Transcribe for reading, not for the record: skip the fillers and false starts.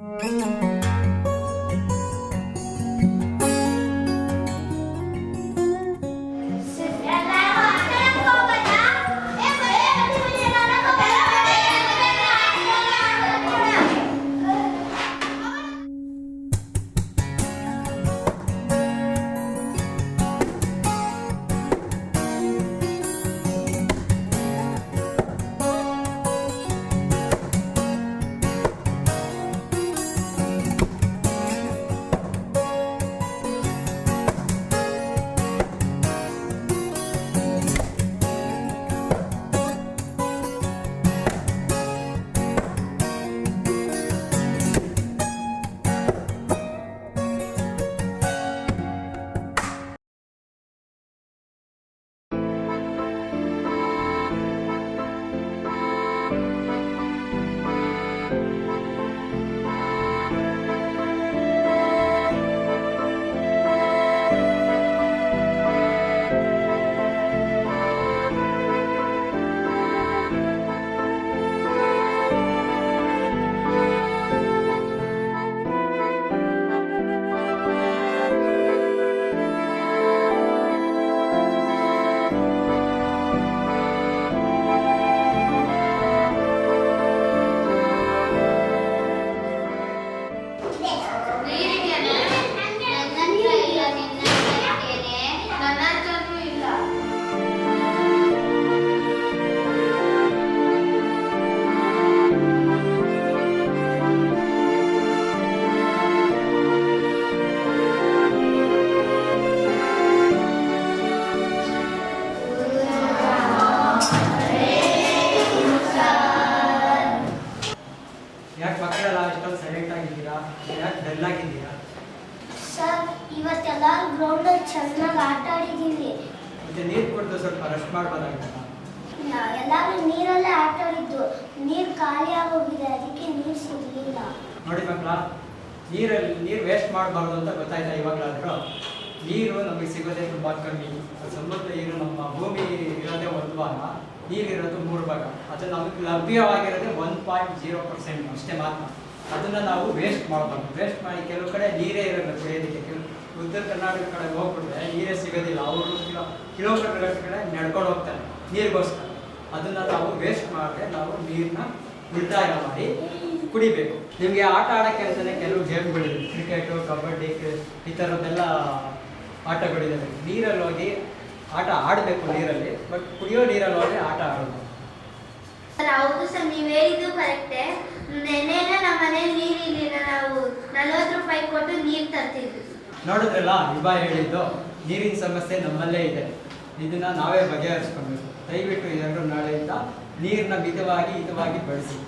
ಯಾಕೆ ಮಕ್ಕಳೆಲ್ಲ ಇಷ್ಟೊಂದು ಸೈಲೆಂಟ್ ಆಗಿದ್ದೀರಾ? ಯಾಕೆ ಡಲ್ ಆಗಿದ್ದೀರಾ? ಸರ್, ಇವತ್ತೆಲ್ಲ ಗ್ರೌಂಡಲ್ಲಿ ಚೆನ್ನಾಗಿ ಆಟ ಆಡಿದ್ದೀವಿ. ಮತ್ತೆ ನೀರು ಕುಡಿದು ಸ್ವಲ್ಪ ರೆಸ್ಟ್ ಮಾಡ್ಬೋದಾಗಿತ್ತಲ್ಲ? ಎಲ್ಲರೂ ನೀರಲ್ಲೇ ಆಟ ಆಡಿದ್ದು. ನೀರು ಖಾಲಿ ಆಗೋಗಿದೆ, ಅದಕ್ಕೆ ನೀರು ಸಿಗಲಿಲ್ಲ. ನೋಡಿ ಮಕ್ಕಳ, ನೀರು ವೇಸ್ಟ್ ಮಾಡಬಾರ್ದು ಅಂತ ಗೊತ್ತಾಯ್ತಾ ಇವಾಗಲಾದರೂ? ನೀರು ನಮಗೆ ಸಿಗೋದೇ ತುಂಬ ಕಮ್ಮಿ. ಸಮುದ್ರ ನೀರು ನಮ್ಮ ಭೂಮಿ ಇರೋದೇ 1 ಭಾಗ, ನೀರಿರೋದು 3 ಭಾಗ. ಅದು ನಮಗೆ ಲಭ್ಯವಾಗಿರೋದೇ 1.0% ಅಷ್ಟೇ ಮಾತ್ರ. ಅದನ್ನು ನಾವು ವೇಸ್ಟ್ ಮಾಡಬಾರ್ದು. ವೇಸ್ಟ್ ಮಾಡಿ ಕೆಲವು ಕಡೆ ನೀರೇ ಇರೋಲ್ಲ ಕುಡಿಯೋದಕ್ಕೆ. ಕೆಲವು ಉತ್ತರ ಕರ್ನಾಟಕ ಕಡೆ ಹೋಗ್ಬಿಟ್ರೆ ನೀರೇ ಸಿಗೋದಿಲ್ಲ. ಅವರು ಕಿಲೋಮೀಟರ್ ಕಡೆ ನಡ್ಕೊಂಡು ಹೋಗ್ತಾರೆ ನೀರಿಗೋಸ್ಕರ. ಅದನ್ನು ನಾವು ವೇಸ್ಟ್ ಮಾಡಿದ್ರೆ ನಾವು ನೀರನ್ನ ಉಳಿತಾಯ ಮಾಡಿ ಕುಡಿಬೇಕು. ನಿಮಗೆ ಆಟ ಆಡೋಕ್ಕೆ ಅಂತಲೇ ಕೆಲವು ಗೇಮ್ಗಳಿದೆ. ಕ್ರಿಕೆಟು, ಕಬಡ್ಡಿ, ಈ ಥರದ್ದೆಲ್ಲ ಆಟಗಳಿದ್ದಾವೆ. ನೀರಲ್ಲಿ ಹೋಗಿ ಆಟ ಆಡಬೇಕು ನೀರಲ್ಲಿ, ಬಟ್ ಕುಡಿಯೋ ನೀರಲ್ಲಿ ಹೋಗಿ ಆಟ ಆಡೋದು. ಹೌದು ಸರ್, ನೀವು ಹೇಳಿದ್ದು ಕರೆಕ್ಟೇ. ನೆನ್ನೆನ ನಮ್ಮ ಮನೇಲಿ ನೀರಿಲ್ಲ, ನಾವು 40 ರೂಪಾಯಿ ಕೊಟ್ಟು ನೀರು ತರ್ತಿದ್ವಿ. ನೋಡಿದ್ರಲ್ಲ, ಇಬ್ಬಾ ಹೇಳಿದ್ದು ನೀರಿನ ಸಮಸ್ಯೆ ನಮ್ಮಲ್ಲೇ ಇದೆ. ಇದನ್ನ ನಾವೇ ಬಗೆಹರಿಸ್ಕೊಳ್ಬೇಕು. ದಯವಿಟ್ಟು ಎಲ್ಲರೂ ನಾಳೆಯಿಂದ ನೀರನ್ನ ಹಿತವಾಗಿ ಬಳಸಿ.